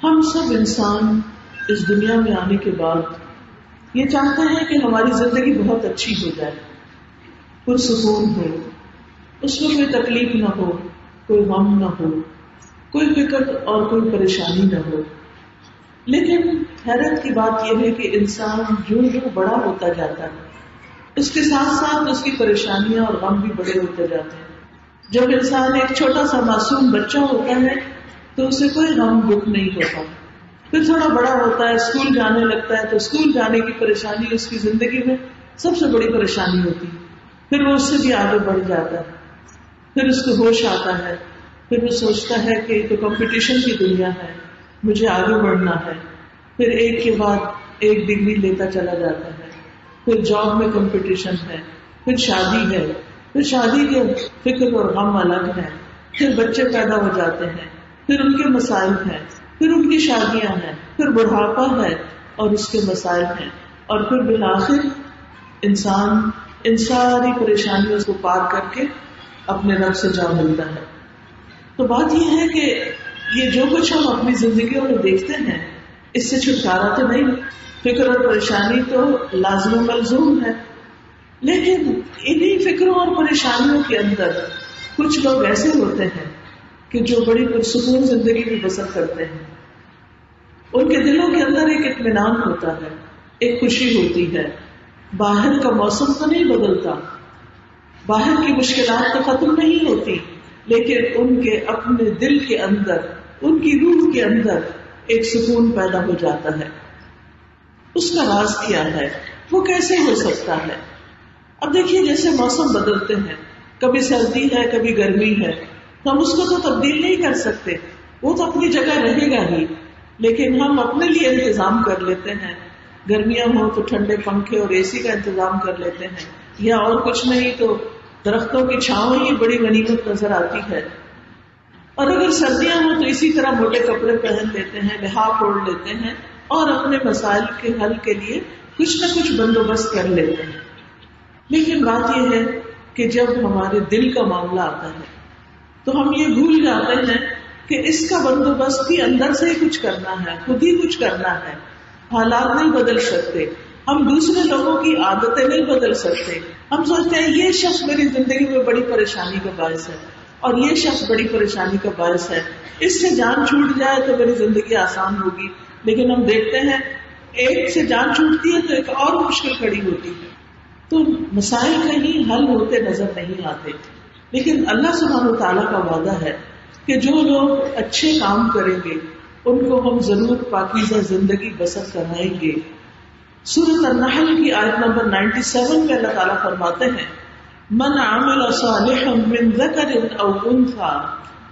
ہم سب انسان اس دنیا میں آنے کے بعد یہ چاہتے ہیں کہ ہماری زندگی بہت اچھی ہو جائے، پرسکون ہو، اس میں کوئی تکلیف نہ ہو، کوئی غم نہ ہو، کوئی فکر اور کوئی پریشانی نہ ہو. لیکن حیرت کی بات یہ ہے کہ انسان جو بڑا ہوتا جاتا ہے اس کے ساتھ ساتھ اس کی پریشانیاں اور غم بھی بڑے ہوتے جاتے ہیں. جب انسان ایک چھوٹا سا معصوم بچہ ہوتا ہے تو اسے کوئی غم دکھ نہیں ہوتا. پھر تھوڑا بڑا ہوتا ہے، اسکول جانے لگتا ہے تو اسکول جانے کی پریشانی اس کی زندگی میں سب سے بڑی پریشانی ہوتی ہے. پھر وہ اس سے بھی آگے بڑھ جاتا ہے، پھر اس کو ہوش آتا ہے، پھر وہ سوچتا ہے کہ یہ تو کمپٹیشن کی دنیا ہے، مجھے آگے بڑھنا ہے. پھر ایک کے بعد ایک ڈگری لیتا چلا جاتا ہے. پھر جاب میں کمپٹیشن ہے، پھر شادی ہے، پھر شادی کے فکر اور غم الگ ہے. پھر بچے پیدا ہو جاتے ہیں، پھر ان کے مسائل ہیں، پھر ان کی شادیاں ہیں، پھر بڑھاپا ہے اور اس کے مسائل ہیں، اور پھر بالآخر انسان ان ساری پریشانیوں کو پار کر کے اپنے رب سے جا ملتا ہے. تو بات یہ ہے کہ یہ جو کچھ ہم اپنی زندگیوں میں دیکھتے ہیں اس سے چھٹکارا تو نہیں. فکر اور پریشانی تو لازم و ملزوم ہے، لیکن انہی فکروں اور پریشانیوں کے اندر کچھ لوگ ایسے ہوتے ہیں کہ جو بڑی پرسکون زندگی میں بسر کرتے ہیں. ان کے دلوں کے اندر ایک اطمینان ہوتا ہے، ایک خوشی ہوتی ہے. باہر کا موسم تو نہیں بدلتا، باہر کی مشکلات تو ختم نہیں ہوتی، لیکن ان کے اپنے دل کے اندر، ان کی روح کے اندر ایک سکون پیدا ہو جاتا ہے. اس کا راز کیا ہے؟ وہ کیسے ہو سکتا ہے؟ اب دیکھیے، جیسے موسم بدلتے ہیں، کبھی سردی ہے کبھی گرمی ہے، تو ہم اس کو تو تبدیل نہیں کر سکتے، وہ تو اپنی جگہ رہے گا ہی. لیکن ہم اپنے لیے انتظام کر لیتے ہیں. گرمیاں ہوں تو ٹھنڈے پنکھے اور اے سی کا انتظام کر لیتے ہیں، یا اور کچھ نہیں تو درختوں کی چھاؤں ہی بڑی غنیمت نظر آتی ہے. اور اگر سردیاں ہوں تو اسی طرح موٹے کپڑے پہن لیتے ہیں، لحاف اوڑھ لیتے ہیں اور اپنے مسائل کے حل کے لیے کچھ نہ کچھ بندوبست کر لیتے ہیں. لیکن بات یہ ہے کہ جب ہمارے دل کا معاملہ آتا ہے تو ہم یہ بھول جاتے ہیں کہ اس کا بندوبست بھی اندر سے ہی کچھ کرنا ہے، خود ہی کچھ کرنا ہے. حالات نہیں بدل سکتے، ہم دوسرے لوگوں کی عادتیں نہیں بدل سکتے. ہم سوچتے ہیں یہ شخص میری زندگی میں بڑی پریشانی کا باعث ہے اور یہ شخص بڑی پریشانی کا باعث ہے، اس سے جان چھوٹ جائے تو میری زندگی آسان ہوگی. لیکن ہم دیکھتے ہیں ایک سے جان چھوٹتی ہے تو ایک اور مشکل کھڑی ہوتی ہے. تو مسائل کہیں حل ہوتے نظر نہیں آتے. لیکن اللہ سبحانہ و تعالیٰ کا وعدہ ہے کہ جو لوگ اچھے کام کریں گے ان کو ہم ضرور پاکیزہ زندگی بسر کرائیں گے. سورۃ النحل کی آیت نمبر 97 میں اللہ تعالیٰ فرماتے ہیں، من عمل صالحا من ذکر او انثى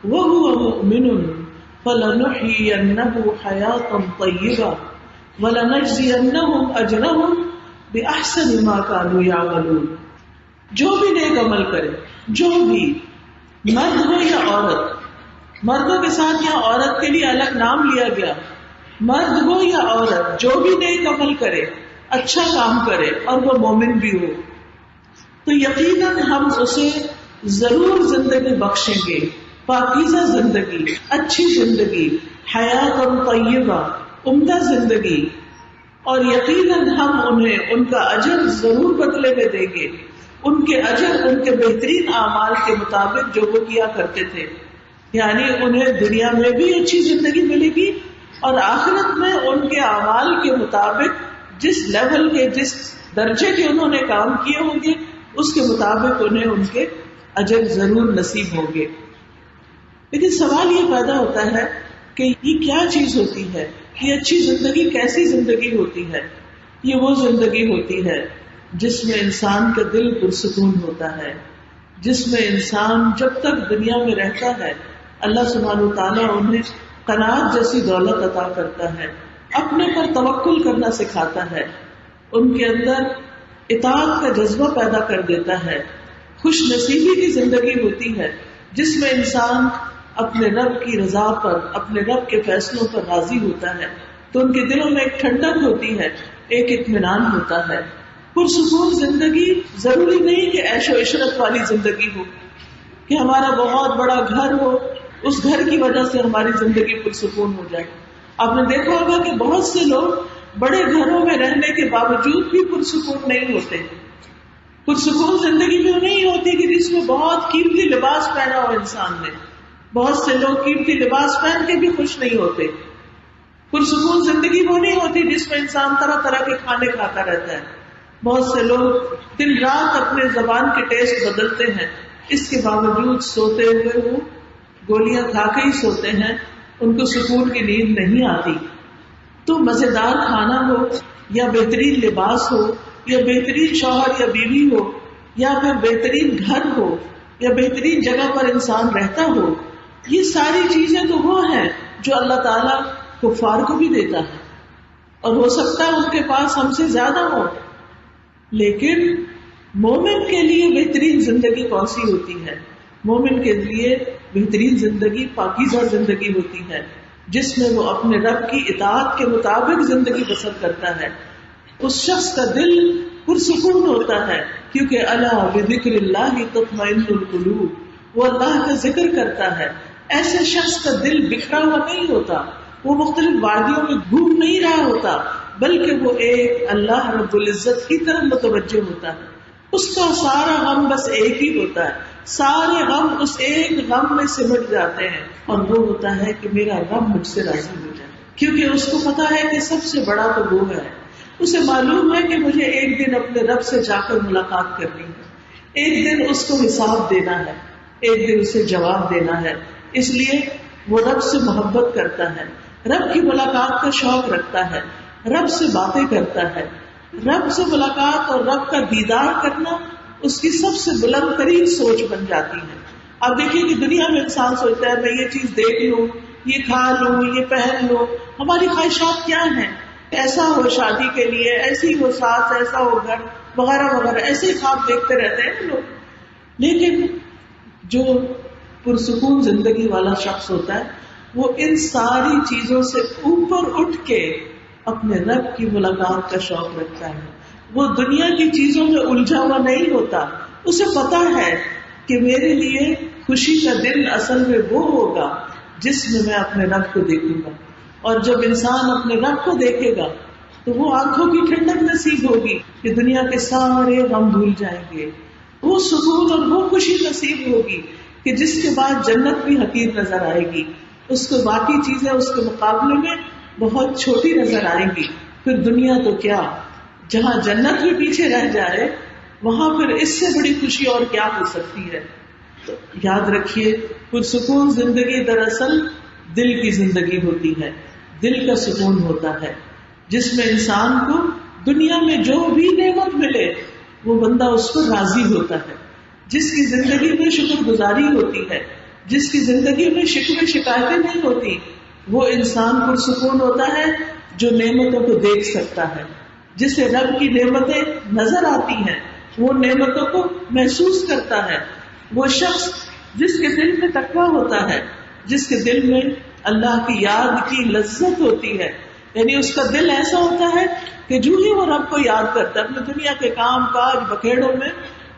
وهو مؤمن فلنحيينه حیاتا طیبہ ولنجزینہم اجرہم بأحسن ما كانوا يعملون. جو بھی نیک عمل کرے، جو بھی مرد ہو یا عورت، مردوں کے ساتھ یہاں عورت کے لیے الگ نام لیا گیا، مرد ہو یا عورت، جو بھی نیک عمل کرے، اچھا کام کرے اور وہ مومن بھی ہو، تو یقیناً ہم اسے ضرور زندگی بخشیں گے، پاکیزہ زندگی، اچھی زندگی، حیات طیبہ، عمدہ زندگی، اور یقیناً ہم انہیں ان کا اجر ضرور بدلے میں دیں گے. ان کے اجر ان کے بہترین اعمال کے مطابق جو وہ کیا کرتے تھے. یعنی انہیں دنیا میں بھی اچھی زندگی ملے گی اور آخرت میں ان کے اعمال کے مطابق جس لیول کے، جس درجے کے انہوں نے کام کیے ہوں گے اس کے مطابق انہیں ان کے اجر ضرور نصیب ہوں گے. لیکن سوال یہ پیدا ہوتا ہے کہ یہ کیا چیز ہوتی ہے؟ یہ اچھی زندگی کیسی زندگی ہوتی ہے؟ یہ وہ زندگی ہوتی ہے جس میں انسان کا دل پرسکون ہوتا ہے، جس میں انسان جب تک دنیا میں رہتا ہے اللہ سبحانہ وتعالیٰ انہیں قناعت جیسی دولت عطا کرتا ہے، اپنے پر توکل کرنا سکھاتا ہے، ان کے اندر اطاعت کا جذبہ پیدا کر دیتا ہے. خوش نصیبی کی زندگی ہوتی ہے جس میں انسان اپنے رب کی رضا پر، اپنے رب کے فیصلوں پر راضی ہوتا ہے. تو ان کے دلوں میں ایک ٹھنڈک ہوتی ہے، ایک اطمینان ہوتا ہے. پرسکون زندگی ضروری نہیں کہ عیش و عشرت والی زندگی ہو، کہ ہمارا بہت بڑا گھر ہو، اس گھر کی وجہ سے ہماری زندگی پرسکون ہو جائے. آپ نے دیکھا ہوگا کہ بہت سے لوگ بڑے گھروں میں رہنے کے باوجود بھی پرسکون نہیں ہوتے. پرسکون زندگی میں نہیں ہوتی کہ جس میں بہت قیمتی لباس پہنا ہو انسان نے. بہت سے لوگ قیمتی لباس پہن کے بھی خوش نہیں ہوتے. پرسکون زندگی وہ نہیں ہوتی جس میں انسان طرح طرح کے کھانے کھاتا رہتا ہے. بہت سے لوگ دن رات اپنے زبان کے ٹیسٹ بدلتے ہیں, اس کے باوجود سوتے ہوئے وہ گولیاں کھا کے ہی سوتے ہیں, ان کو سکون کی نیند نہیں آتی. تو مزیدار کھانا ہو یا بہترین لباس ہو یا بہترین شوہر یا بیوی ہو یا پھر بہترین گھر ہو یا بہترین جگہ پر انسان رہتا ہو, یہ ساری چیزیں تو وہ ہیں جو اللہ تعالیٰ کفار کو بھی دیتا ہے, اور ہو سکتا ہے ان کے پاس ہم سے زیادہ ہو. لیکن مومن کے لیے بہترین زندگی کون سی ہوتی ہے؟ مومن کے لیے بہترین زندگی پاکیزہ زندگی ہوتی ہے, جس میں وہ اپنے رب کی اطاعت کے مطابق زندگی بسر کرتا ہے. اس شخص کا دل پرسکون ہوتا ہے, کیونکہ الا بذکر اللہ تطمئن القلوب, وہ اللہ کا ذکر کرتا ہے. ایسے شخص کا دل بکھرا ہوا نہیں ہوتا, وہ مختلف وادیوں میں گھوم نہیں رہا ہوتا, بلکہ وہ ایک اللہ رب العزت کی طرف متوجہ ہوتا ہے. اس کا سارا غم بس ایک ہی ہوتا ہے, سارے غم اس ایک غم میں سمٹ جاتے ہیں, اور وہ ہوتا ہے کہ میرا رب مجھ سے راضی ہو جائے. کیونکہ اس کو پتا ہے کہ سب سے بڑا تو وہ ہے. اسے معلوم ہے کہ مجھے ایک دن اپنے رب سے جا کر ملاقات کرنی ہے, ایک دن اس کو حساب دینا ہے, ایک دن اسے جواب دینا ہے. اس لیے وہ رب سے محبت کرتا ہے, رب کی ملاقات کا شوق رکھتا ہے, رب سے باتیں کرتا ہے. رب سے ملاقات اور رب کا دیدار کرنا اس کی سب سے بلند ترین سوچ بن جاتی ہے. آپ دیکھیے کہ دنیا میں انسان سوچتا ہے میں یہ چیز دیکھ لوں, یہ کھا لوں, یہ پہن لوں. ہماری خواہشات کیا ہیں؟ ایسا ہو شادی کے لیے, ایسی ہو ساس, ایسا ہو گھر وغیرہ وغیرہ, ایسے ہی خواب دیکھتے رہتے ہیں لوگ. لیکن جو پرسکون زندگی والا شخص ہوتا ہے وہ ان ساری چیزوں سے اوپر اٹھ کے اپنے رب کی ملاقات کا شوق رکھتا ہے. وہ دنیا کی چیزوں میں الجھا ہوا نہیں ہوتا. اسے پتا ہے کہ میرے لیے خوشی کا دن اصل میں وہ ہوگا جس میں میں اپنے رب کو دیکھوں گا. اور جب انسان اپنے رب کو دیکھے گا تو وہ آنکھوں کی ٹھنڈک نصیب ہوگی کہ دنیا کے سارے غم بھول جائیں گے. وہ سکون اور وہ خوشی نصیب ہوگی کہ جس کے بعد جنت بھی حقیر نظر آئے گی. اس کو باقی چیزیں اس کے مقابلے میں بہت چھوٹی نظر آئیں گی. پھر دنیا تو کیا, جہاں جنت بھی پیچھے رہ جائے وہاں پھر اس سے بڑی خوشی اور کیا ہو سکتی ہے. تو یاد رکھیے پرسکون زندگی دراصل دل کی زندگی ہوتی ہے, دل کا سکون ہوتا ہے, جس میں انسان کو دنیا میں جو بھی نعمت ملے وہ بندہ اس پر راضی ہوتا ہے. جس کی زندگی میں شکر گزاری ہوتی ہے, جس کی زندگی میں شکوے شکایتیں نہیں ہوتی, وہ انسان پرسکون ہوتا ہے جو نعمتوں کو دیکھ سکتا ہے, جسے رب کی نعمتیں نظر آتی ہیں, وہ نعمتوں کو محسوس کرتا ہے. وہ شخص جس کے دل میں تقویٰ ہوتا ہے, جس کے دل میں اللہ کی یاد کی لذت ہوتی ہے, یعنی اس کا دل ایسا ہوتا ہے کہ جو ہی وہ رب کو یاد کرتا ہے اپنے دنیا کے کام کاج بکھیڑوں میں,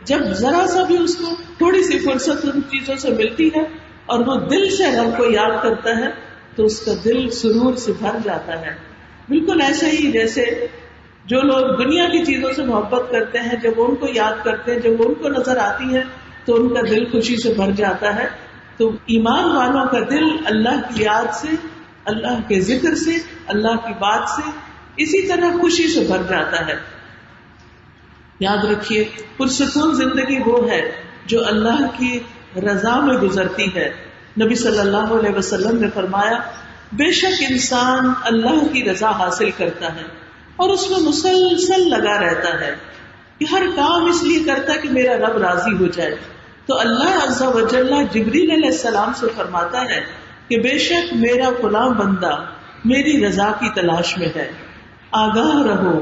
جب ذرا سا بھی اس کو تھوڑی سی فرصت ان چیزوں سے ملتی ہے اور وہ دل سے رب کو یاد کرتا ہے تو اس کا دل سرور سے بھر جاتا ہے. بالکل ایسے ہی جیسے جو لوگ دنیا کی چیزوں سے محبت کرتے ہیں, جب ان کو یاد کرتے ہیں, جب ان کو نظر آتی ہے تو ان کا دل خوشی سے بھر جاتا ہے. تو ایمان والوں کا دل اللہ کی یاد سے, اللہ کے ذکر سے, اللہ کی بات سے اسی طرح خوشی سے بھر جاتا ہے. یاد رکھیے پرسکون زندگی وہ ہے جو اللہ کی رضا میں گزرتی ہے. نبی صلی اللہ علیہ وسلم نے فرمایا بے شک انسان اللہ کی رضا حاصل کرتا ہے اور اس میں مسلسل لگا رہتا ہے کہ ہر کام اس لیے کرتا ہے کہ میرا رب راضی ہو جائے. تو اللہ عز و جل جبریل علیہ السلام سے فرماتا ہے کہ بے شک میرا فلاں بندہ میری رضا کی تلاش میں ہے, آگاہ رہو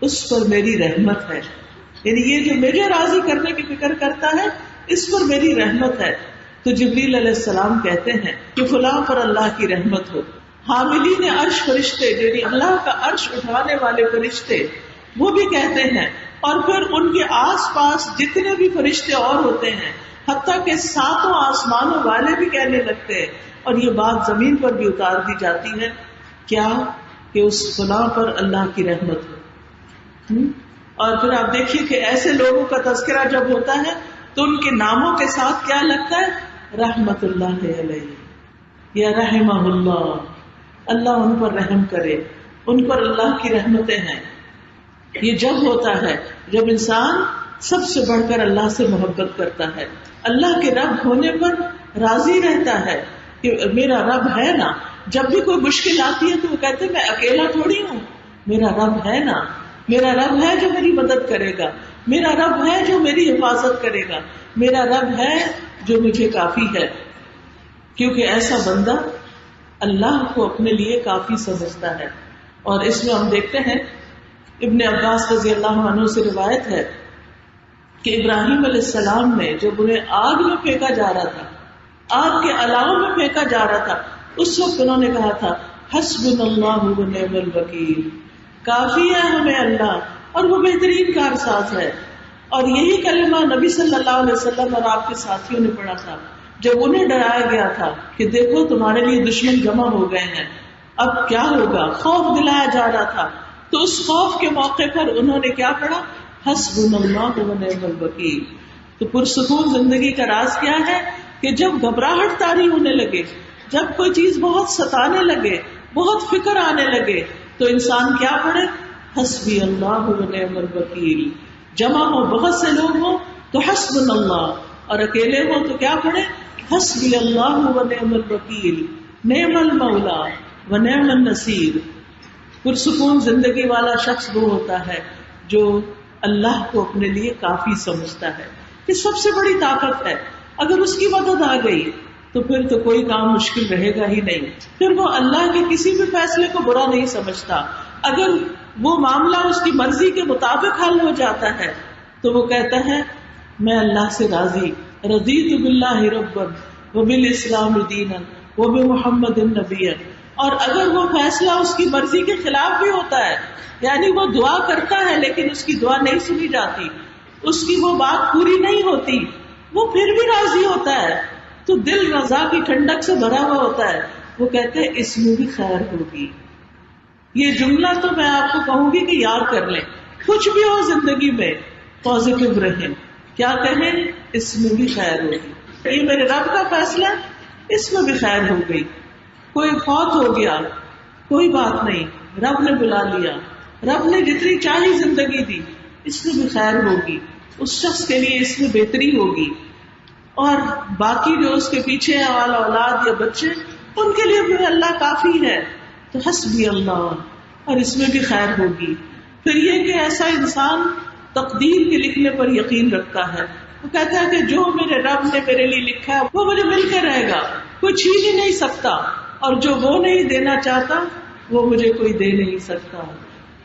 اس پر میری رحمت ہے. یعنی یہ جو مجھے راضی کرنے کی فکر کرتا ہے اس پر میری رحمت ہے. تو جبریل علیہ السلام کہتے ہیں کہ فلاں پر اللہ کی رحمت ہو. حاملین عرش فرشتے, یعنی اللہ کا عرش اٹھانے والے فرشتے, وہ بھی کہتے ہیں, اور پھر ان کے آس پاس جتنے بھی فرشتے اور ہوتے ہیں, حتیٰ کہ 7 آسمانوں والے بھی کہنے لگتے ہیں, اور یہ بات زمین پر بھی اتار دی جاتی ہے کیا کہ اس گناہ پر اللہ کی رحمت ہو. اور پھر آپ دیکھیے کہ ایسے لوگوں کا تذکرہ جب ہوتا ہے تو ان کے ناموں کے ساتھ کیا لگتا ہے؟ رحمت اللہ علیہ یا رحمہ اللہ، اللہ ان پر رحم کرے، ان پر اللہ کی رحمتیں ہیں. یہ جب ہوتا ہے جب انسان سب سے بڑھ کر اللہ سے محبت کرتا ہے، اللہ کے رب ہونے پر راضی رہتا ہے کہ میرا رب ہے نا. جب بھی کوئی مشکل آتی ہے تو وہ کہتے ہیں میں اکیلا تھوڑی ہوں، میرا رب ہے نا، میرا رب ہے جو میری مدد کرے گا، میرا رب ہے جو میری حفاظت کرے گا، میرا رب ہے جو مجھے کافی ہے. کیونکہ ایسا بندہ اللہ کو اپنے لیے کافی سمجھتا ہے. اور اس میں ہم دیکھتے ہیں ابن عباس رضی اللہ عنہ سے روایت ہے کہ ابراہیم علیہ السلام نے جب انہیں آگ میں پھینکا جا رہا تھا، آگ کے الاؤ میں پھینکا جا رہا تھا، اس وقت انہوں نے کہا تھا حسبنا اللہ و نعم الوکیل، کافی ہے ہمیں اللہ اور وہ بہترین کارساز ہے. اور یہی کلمہ نبی صلی اللہ علیہ وسلم اور آپ کے ساتھیوں نے پڑھا تھا جب انہیں ڈرایا گیا تھا کہ دیکھو تمہارے لیے دشمن جمع ہو گئے ہیں، اب کیا ہوگا. خوف دلایا جا رہا تھا تو اس خوف کے موقع پر انہوں نے کیا پڑھا؟ حسبنا اللہ و نعم الوکیل. تو پرسکون زندگی کا راز کیا ہے کہ جب گھبراہٹ طاری ہونے لگے، جب کوئی چیز بہت ستانے لگے، بہت فکر آنے لگے، تو انسان کیا پڑھے؟ حسبی اللہ و نعم الوکیل. جمع ہو بہت سے لوگ ہوں تو حسبنا اللہ، اور اکیلے ہو تو کیا پڑھے؟ حسبی اللہ و نعم الوکیل، نعم المولا و نعم النصیر. پرسکون زندگی والا شخص وہ ہوتا ہے جو اللہ کو اپنے لیے کافی سمجھتا ہے. یہ سب سے بڑی طاقت ہے. اگر اس کی مدد آ گئی تو پھر تو کوئی کام مشکل رہے گا ہی نہیں. پھر وہ اللہ کے کسی بھی فیصلے کو برا نہیں سمجھتا. اگر وہ معاملہ اس کی مرضی کے مطابق حل ہو جاتا ہے تو وہ کہتا ہے میں اللہ سے راضی، رضیت باللہ ربا وبالاسلام دینا وبمحمد نبیا. اور اگر وہ فیصلہ اس کی مرضی کے خلاف بھی ہوتا ہے، یعنی وہ دعا کرتا ہے لیکن اس کی دعا نہیں سنی جاتی، اس کی وہ بات پوری نہیں ہوتی، وہ پھر بھی راضی ہوتا ہے، تو دل رضا کی ٹھنڈک سے بھرا ہوا ہوتا ہے. وہ کہتے ہیں اس میں بھی خیر ہوگی. یہ جملہ تو میں آپ کو کہوں گی کہ یاد کر لیں. کچھ بھی ہو زندگی میں پازیٹو رہیں. کیا کہیں؟ اس میں بھی خیر ہوگی. یہ میرے رب کا فیصلہ، اس میں بھی خیر ہو گئی. کوئی فوت ہو گیا، کوئی بات نہیں، رب نے بلا لیا، رب نے جتنی چاہی زندگی دی، اس میں بھی خیر ہوگی. اس شخص کے لیے اس میں بہتری ہوگی. اور باقی جو اس کے پیچھے والا اولاد یا بچے، ان کے لیے بھی اللہ کافی ہے. تو حسبی اللہ، اور اس میں بھی خیر ہوگی. پھر یہ کہ ایسا انسان تقدیر کے لکھنے پر یقین رکھتا ہے. وہ کہتا ہے کہ جو میرے رب نے میرے لیے لکھا ہے وہ مجھے مل کے رہے گا، کوئی چھین ہی نہیں سکتا. اور جو وہ نہیں دینا چاہتا وہ مجھے کوئی دے نہیں سکتا.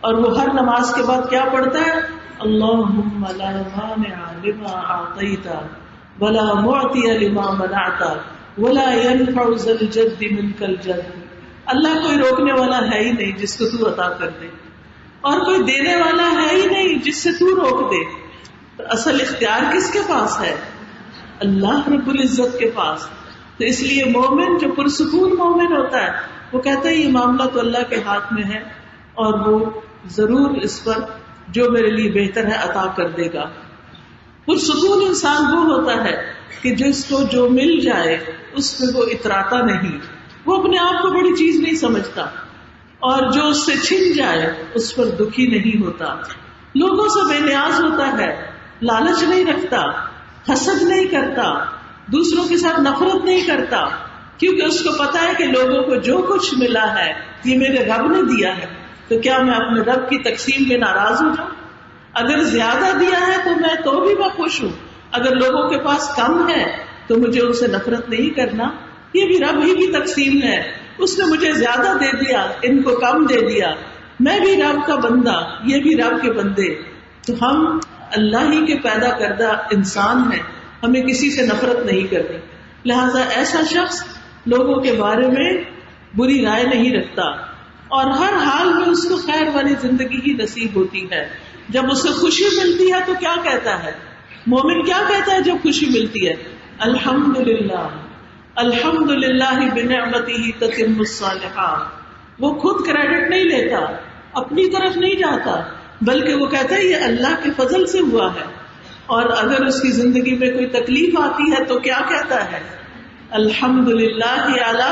اور وہ ہر نماز کے بعد کیا پڑھتا ہے؟ اللہم لا مانع لما اعطیت ولا معطی لما منعت ولا ينفع ذا الجد منک الجد. اللہ کوئی روکنے والا ہے ہی نہیں جس کو تو عطا کر دے، اور کوئی دینے والا ہے ہی نہیں جس سے تو روک دے. تو اصل اختیار کس کے پاس ہے؟ اللہ رب العزت کے پاس. تو اس لیے مومن جو پرسکون مومن ہوتا ہے وہ کہتا ہے یہ معاملہ تو اللہ کے ہاتھ میں ہے اور وہ ضرور اس پر جو میرے لیے بہتر ہے عطا کر دے گا. پرسکون انسان وہ ہوتا ہے کہ جس کو جو مل جائے اس میں وہ اتراتا نہیں، وہ اپنے آپ کو بڑی چیز نہیں سمجھتا، اور جو اس سے چھن جائے اس پر دکھی نہیں ہوتا. لوگوں سے بے نیاز ہوتا ہے، لالچ نہیں رکھتا، حسد نہیں کرتا، دوسروں کے ساتھ نفرت نہیں کرتا، کیونکہ اس کو پتا ہے کہ لوگوں کو جو کچھ ملا ہے یہ میرے رب نے دیا ہے. تو کیا میں اپنے رب کی تقسیم پہ ناراض ہو جاؤں؟ اگر زیادہ دیا ہے تو میں خوش ہوں. اگر لوگوں کے پاس کم ہے تو مجھے ان سے نفرت نہیں کرنا. یہ بھی رب ہی کی تقسیم ہے، اس نے مجھے زیادہ دے دیا، ان کو کم دے دیا. میں بھی رب کا بندہ، یہ بھی رب کے بندے. تو ہم اللہ ہی کے پیدا کردہ انسان ہیں، ہمیں کسی سے نفرت نہیں کرنی. لہذا ایسا شخص لوگوں کے بارے میں بری رائے نہیں رکھتا، اور ہر حال میں اس کو خیر والی زندگی ہی نصیب ہوتی ہے. جب اسے خوشی ملتی ہے تو کیا کہتا ہے؟ مومن کیا کہتا ہے جب خوشی ملتی ہے؟ الحمدللہ الحمدللہ بنعمتہ تتم الصالحات. وہ خود کریڈٹ نہیں لیتا، اپنی طرف نہیں جاتا، بلکہ وہ کہتا ہے یہ اللہ کے فضل سے ہوا ہے. اور اگر اس کی زندگی میں کوئی تکلیف آتی ہے تو کیا کہتا ہے؟ الحمدللہ علی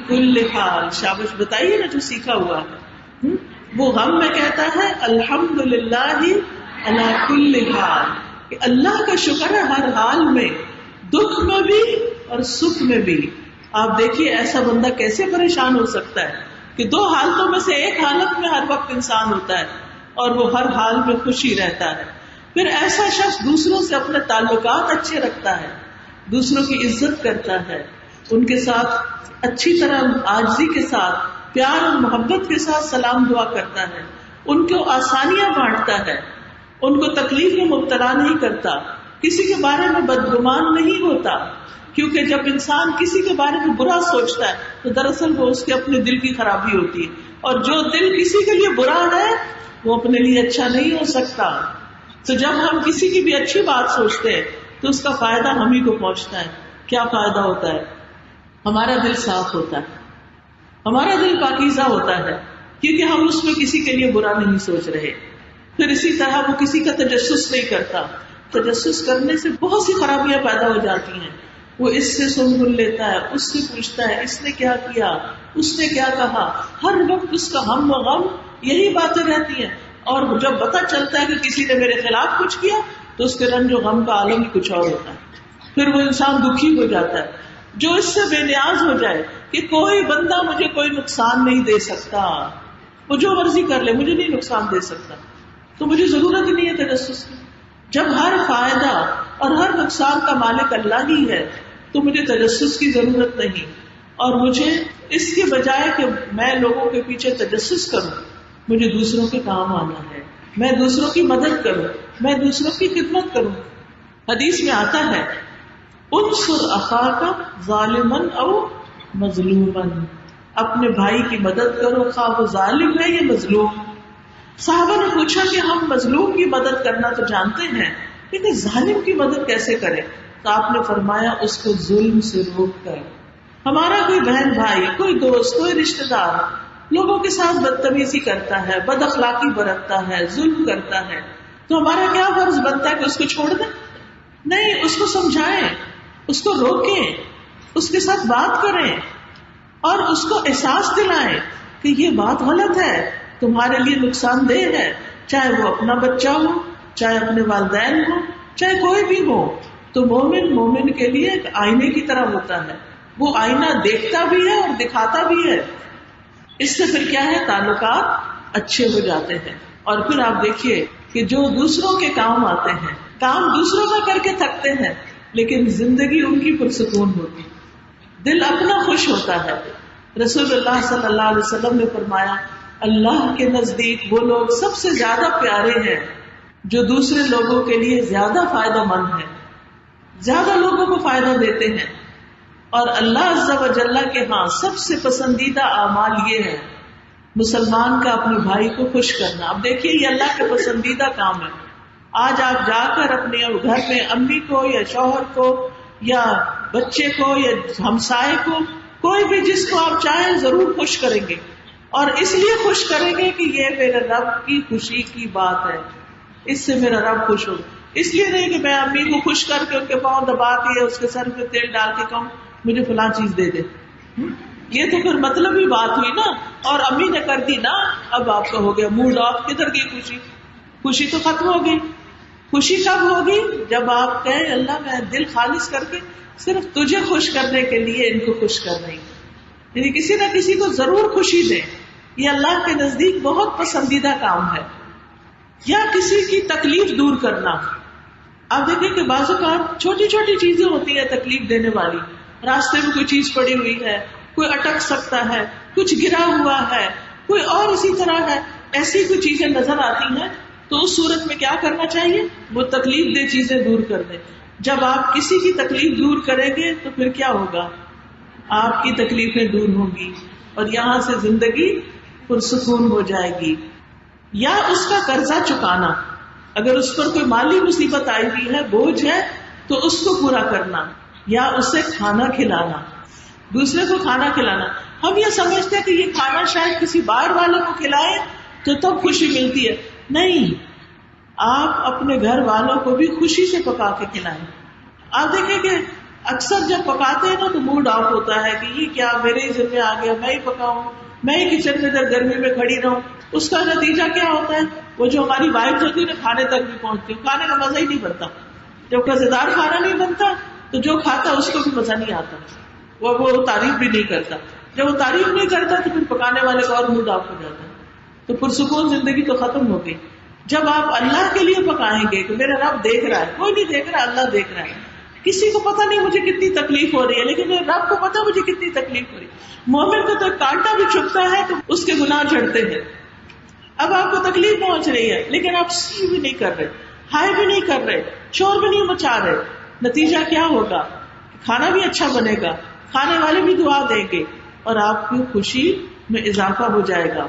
کل حال. شاباش، بتائیے نا جو سیکھا ہوا ہے. وہ غم میں کہتا ہے الحمدللہ علی کل حال، کہ اللہ کا شکر ہے ہر حال میں، دکھ میں بھی اور سکھ میں بھی. آپ دیکھیے ایسا بندہ کیسے پریشان ہو سکتا ہے کہ دو حالتوں میں سے ایک حالت میں ہر وقت انسان ہوتا ہے اور وہ ہر حال میں خوشی رہتا ہے. پھر ایسا شخص دوسروں سے اپنے تعلقات اچھے رکھتا ہے، دوسروں کی عزت کرتا ہے، ان کے ساتھ اچھی طرح عاجزی کے ساتھ، پیار اور محبت کے ساتھ سلام دعا کرتا ہے، ان کو آسانیاں بانٹتا ہے، ان کو تکلیف میں مبتلا نہیں کرتا، کسی کے بارے میں بدگمان نہیں ہوتا. کیونکہ جب انسان کسی کے بارے میں برا سوچتا ہے تو دراصل وہ اس کے اپنے دل کی خرابی ہوتی ہے، اور جو دل کسی کے لیے برا ہے وہ اپنے لیے اچھا نہیں ہو سکتا. تو جب ہم کسی کی بھی اچھی بات سوچتے ہیں تو اس کا فائدہ ہم ہی کو پہنچتا ہے. کیا فائدہ ہوتا ہے؟ ہمارا دل صاف ہوتا ہے، ہمارا دل پاکیزہ ہوتا ہے، کیونکہ ہم اس میں کسی کے لیے برا نہیں سوچ رہے. پھر اسی طرح وہ کسی کا تجسس نہیں کرتا. تجسس کرنے سے بہت سی خرابیاں پیدا ہو جاتی ہیں. وہ اس سے سن لیتا ہے، اس سے پوچھتا ہے اس نے کیا کیا، اس نے کیا کہا، ہر وقت اس کا ہم و غم یہی باتیں رہتی ہیں. اور جب پتہ چلتا ہے کہ کسی نے میرے خلاف کچھ کیا تو اس کے رنج و غم کا عالم ہی کچھ اور ہوتا ہے. پھر وہ انسان دکھی ہو جاتا ہے. جو اس سے بے نیاز ہو جائے کہ کوئی بندہ مجھے کوئی نقصان نہیں دے سکتا، وہ جو مرضی کر لے مجھے نہیں نقصان دے سکتا، تو مجھے ضرورت ہی نہیں ہے تجسس کی. جب ہر فائدہ اور ہر نقصان کا مالک اللہ ہی ہے تو مجھے تجسس کی ضرورت نہیں. اور مجھے اس کے بجائے کہ میں لوگوں کے پیچھے تجسس کروں، مجھے دوسروں کے کام آنا ہے، میں دوسروں کی مدد کروں، میں دوسروں کی خدمت کروں. حدیث میں آتا ہے انصر اخاک ظالما او مظلوما، اپنے بھائی کی مدد کرو خواہ وہ ظالم ہے یا مظلوم. صحابہ نے پوچھا کہ ہم مظلوم کی مدد کرنا تو جانتے ہیں لیکن ظالم کی مدد کیسے کریں؟ تو آپ نے فرمایا اس کو ظلم سے روک کر. ہمارا کوئی بہن بھائی، کوئی دوست، کوئی رشتہ دار لوگوں کے ساتھ بدتمیزی کرتا ہے، بد اخلاقی برتتا ہے، ظلم کرتا ہے، تو ہمارا کیا فرض بنتا ہے کہ اس کو چھوڑ دیں؟ نہیں، اس کو سمجھائیں، اس کو روکیں، اس کے ساتھ بات کریں اور اس کو احساس دلائیں کہ یہ بات غلط ہے، تمہارے لیے نقصان دہ ہے. چاہے وہ اپنا بچہ ہو، چاہے اپنے والدین ہو، چاہے کوئی بھی ہو. تو مومن کے لیے ایک آئینے کی طرح ہوتا ہے، وہ آئینہ دیکھتا بھی ہے اور دکھاتا بھی ہے. اس سے پھر کیا ہے؟ تعلقات اچھے ہو جاتے ہیں. اور پھر آپ دیکھیے کہ جو دوسروں کے کام آتے ہیں، کام دوسروں کا کر کے تھکتے ہیں لیکن زندگی ان کی پرسکون ہوتی، دل اپنا خوش ہوتا ہے. رسول اللہ صلی اللہ علیہ وسلم نے فرمایا اللہ کے نزدیک وہ لوگ سب سے زیادہ پیارے ہیں جو دوسرے لوگوں کے لیے زیادہ فائدہ مند ہیں، زیادہ لوگوں کو فائدہ دیتے ہیں. اور اللہ عز و جل کے ہاں سب سے پسندیدہ اعمال یہ ہے مسلمان کا اپنے بھائی کو خوش کرنا. اب دیکھیے یہ اللہ کا پسندیدہ کام ہے. آج آپ جا کر اپنے گھر میں امی کو یا شوہر کو یا بچے کو یا ہمسائے کو، کوئی بھی جس کو آپ چاہیں ضرور خوش کریں گے، اور اس لیے خوش کریں گے کہ یہ میرے رب کی خوشی کی بات ہے، اس سے میرا رب خوش ہو. اس لیے نہیں کہ میں امی کو خوش کر کے ان کے پاؤں دبا کے اس کے سر پہ تیل ڈال کے کہوں مجھے فلاں چیز دے دے. یہ تو پھر مطلب ہی بات ہوئی نا، اور امی نے کر دی نا، اب آپ کا ہو گیا موڈ آف. کدھر گئی خوشی؟ خوشی تو ختم ہو گئی. خوشی کب ہوگی؟ جب آپ کہیں اللہ میں دل خالص کر کے صرف تجھے خوش کرنے کے لیے ان کو خوش کر رہی ہوں. یعنی کسی نہ کسی کو ضرور خوشی دیں. یہ اللہ کے نزدیک بہت پسندیدہ کام ہے. یا کسی کی تکلیف دور کرنا. آپ دیکھیں کہ بعض اوقات چھوٹی چھوٹی چیزیں ہوتی ہیں تکلیف دینے والی. راستے میں کوئی چیز پڑی ہوئی ہے، کوئی اٹک سکتا ہے، کچھ گرا ہوا ہے، کوئی اور اسی طرح ہے، ایسی کوئی چیزیں نظر آتی ہیں تو اس صورت میں کیا کرنا چاہیے؟ وہ تکلیف دہ چیزیں دور کر دیں. جب آپ کسی کی تکلیف دور کریں گے تو پھر کیا ہوگا؟ آپ کی تکلیفیں دور ہوں گی اور یہاں سے زندگی پرسکون ہو جائے گی. یا اس کا قرضہ چکانا، اگر اس پر کوئی مالی مصیبت آئی ہوئی ہے، بوجھ ہے، تو اس کو پورا کرنا. یا اسے کھانا کھلانا، دوسرے کو کھانا کھلانا. ہم یہ سمجھتے ہیں کہ یہ کھانا شاید کسی باہر والوں کو کھلائے تو تب خوشی ملتی ہے. نہیں، آپ اپنے گھر والوں کو بھی خوشی سے پکا کے کھلائیں. آپ دیکھیں کہ اکثر جب پکاتے ہیں نا تو موڈ آف ہوتا ہے کہ یہ کیا میرے ہی ذمہ آ گیا، میں ہی پکاؤں، میں ہی کچن میں ادھر گرمی میں کھڑی رہوں. اس کا نتیجہ کیا ہوتا ہے؟ وہ جو ہماری وائف ہوتی ہے نا کھانے تک بھی پہنچتی ہے، کھانے کا مزہ ہی نہیں بنتا. جب مزیدار کھانا نہیں بنتا تو جو کھاتا اس کو بھی مزہ نہیں آتا، وہ تعریف بھی نہیں کرتا. جب وہ تعریف نہیں کرتا تو پھر پکانے والے کا اور موڈ آف ہو جاتا ہے. تو پرسکون زندگی تو ختم ہو گئی. جب آپ اللہ کے لیے پکائیں گے کہ میرا رب دیکھ رہا ہے، کوئی نہیں دیکھ رہا، اللہ دیکھ رہا ہے. کسی کو پتا نہیں مجھے کتنی تکلیف ہو رہی ہے، لیکن میرے رب کو پتا مجھے کتنی تکلیف ہو رہی ہے. مومن کو تو کانٹا بھی چبھتا ہے تو اس کے گناہ جھڑتے ہیں. اب آپ کو تکلیف پہنچ رہی ہے لیکن آپ سی بھی نہیں کر رہے، ہائے بھی نہیں کر رہے، شور بھی نہیں مچا رہے. نتیجہ کیا ہوگا؟ کھانا بھی اچھا بنے گا، کھانے والے بھی دعا دیں گے اور آپ کی خوشی میں اضافہ ہو جائے گا.